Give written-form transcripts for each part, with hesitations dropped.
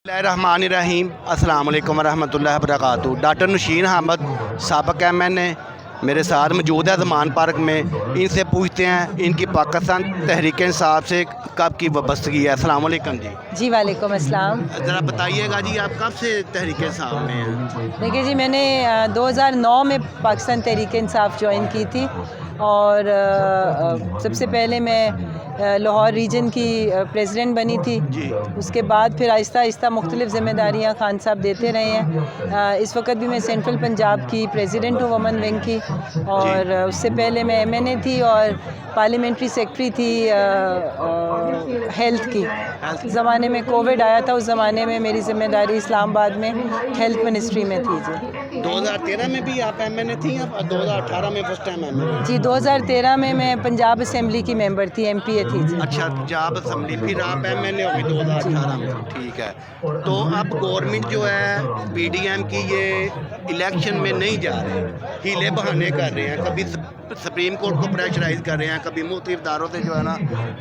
बिस्मिल्लाहिर्रहमानिर्रहीम अस्सलाम वालेकुम वरहमतुल्लाहि वबरकातुहू। डॉक्टर नशीन अहमद साबिक़ MNA मेरे साथ मौजूद है ज़मान पार्क में। इनसे पूछते हैं इनकी पाकिस्तान तहरीक इंसाफ से कब की वाबस्तगी है। अस्सलाम वालेकुम जी। जी वालेकुम अस्सलाम। ज़रा बताइएगा जी, आप कब से तहरीक इंसाफ में हैं? देखिए जी, मैंने 2009 में पाकिस्तान तहरीक इंसाफ ज्वाइन की थी और सबसे पहले मैं लाहौर रीजन की प्रेसिडेंट बनी थी। जी। उसके बाद फिर आहिस्ता आहिस्ता मुख्तलिफ़ ज़िम्मेदारियाँ खान साहब देते रहे हैं। इस वक्त भी मैं सेंट्रल पंजाब की प्रेसिडेंट हूँ वुमेन विंग की, और उससे पहले मैं MNA थी और पार्लियामेंट्री सेक्रेटरी थी हेल्थ की। ज़माने में कोविड आया था, उस ज़माने में मेरी ज़िम्मेदारी इस्लामाबाद में हेल्थ मिनिस्ट्री में थी जी। 2013 में भी आप MNA थी और 2018 में फर्स्ट टाइम MNA? जी, 2013 में मैं पंजाब असम्बली की मेंबर थी, MPA थी जी। अच्छा, पंजाब असम्बली, फिर आप MNA हो गई 2018 में। ठीक है, तो अब गवर्नमेंट जो है PDM की ये इलेक्शन में नहीं जा रहे, हीले बहाने कर रहे हैं, कभी सुप्रीम कोर्ट को प्रेशराइज कर रहे हैं, कभी मुख्तलिफ इदारों से जो है ना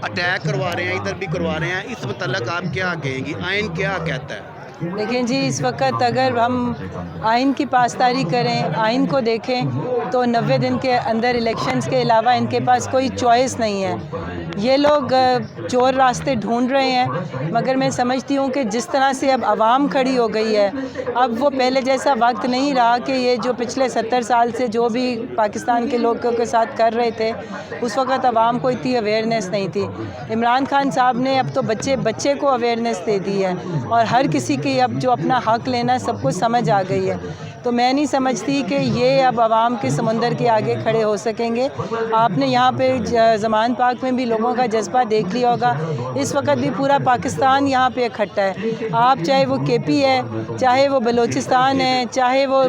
अटैक करवा रहे हैं, इधर भी करवा रहे हैं। इस मतलब आप क्या कहेंगी, आइन क्या कहता है? लेकिन जी, इस वक्त अगर हम आइन की पासदारी करें, आइन को देखें, तो 90 दिन के अंदर इलेक्शंस के अलावा इनके पास कोई चॉइस नहीं है। ये लोग चोर रास्ते ढूंढ रहे हैं, मगर मैं समझती हूँ कि जिस तरह से अब आवाम खड़ी हो गई है, अब वो पहले जैसा वक्त नहीं रहा कि ये जो पिछले 70 साल से जो भी पाकिस्तान के लोगों के साथ कर रहे थे, उस वक्त आवाम को इतनी अवेयरनेस नहीं थी। इमरान खान साहब ने अब तो बच्चे बच्चे को अवेयरनेस दे दी है और हर किसी की अब जो अपना हक लेना सबको समझ आ गई है। तो मैं नहीं समझती कि ये अब आवाम के समुंदर के आगे खड़े हो सकेंगे। आपने यहाँ पे ज़मान पार्क में भी लोगों का जज्बा देख लिया होगा। इस वक्त भी पूरा पाकिस्तान यहाँ पे इकट्ठा है। आप चाहे वो KP है, चाहे वो बलूचिस्तान है, चाहे वो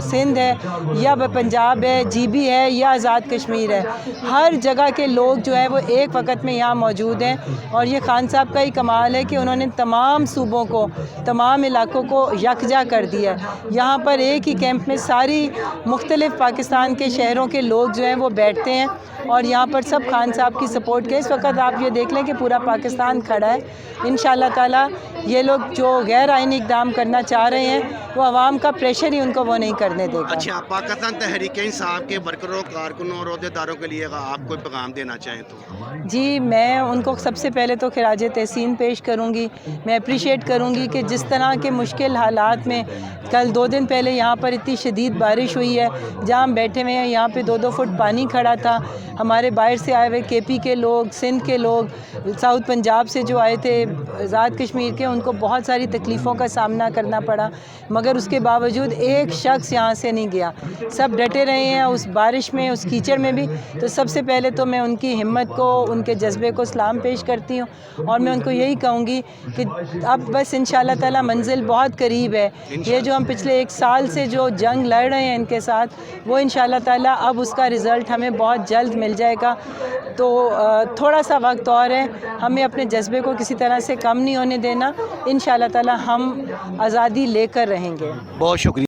सिंध है, या पंजाब है, GB है, या आज़ाद कश्मीर है, हर जगह के लोग जो है वो एक वक्त में यहाँ मौजूद हैं। और ये खान साहब का ही कमाल है कि उन्होंने तमाम सूबों को, तमाम इलाकों को यकजा कर दिया। यहाँ पर एक ही कैंप में सारी मुख्तलिफ पाकिस्तान के शहरों के लोग जो हैं वो बैठते हैं और यहाँ पर सब खान साहब की सपोर्ट के। इस वक्त आप ये देख लें कि पूरा पाकिस्तान खड़ा है। इंशाअल्लाह ताला ये लोग जो गैर आइनी इक़दाम करना चाह रहे हैं, वो आवाम का प्रेशर ही उनको वो नहीं करने देगा। अच्छा, पाकिस्तान तहरीक इंसाफ के वर्करों, कारकुनों और अहदेदारों के लिए आप कोई पैगाम देना चाहें तो? जी, मैं उनको सबसे पहले तो खिराज तहसीन पेश करूँगी। मैं अप्रिशिएट करूँगी कि जिस तरह के मुश्किल हालात में कल 2 दिन पहले यहाँ पर इतनी शदीद बारिश हुई है, जहाँ हम बैठे हुए हैं यहाँ पे 2-2 फुट पानी खड़ा था। हमारे बाहर से आए हुए KP के लोग, सिंध के लोग, साउथ पंजाब से जो आए थे, आज़ाद कश्मीर के, उनको बहुत सारी तकलीफ़ों का सामना करना पड़ा, मगर उसके बावजूद एक शख्स यहाँ से नहीं गया। सब डटे रहे हैं उस बारिश में, उस कीचड़ में भी। तो सबसे पहले तो मैं उनकी हिम्मत को, उनके जज्बे को सलाम पेश करती हूँ और मैं उनको यही कहूँगी कि अब बस इंशाअल्लाह ताला मंजिल बहुत करीब है। ये जो हम पिछले 1 साल से जो जंग लड़ रहे हैं इनके साथ, वो इंशाअल्लाह ताला अब उसका रिज़ल्ट हमें बहुत जल्द मिल जाएगा। तो थोड़ा सा वक्त और है, हमें अपने जज्बे को किसी तरह से कम नहीं होने देना। इंशाअल्लाह ताला हम आज़ादी लेकर रहेंगे। बहुत शुक्रिया।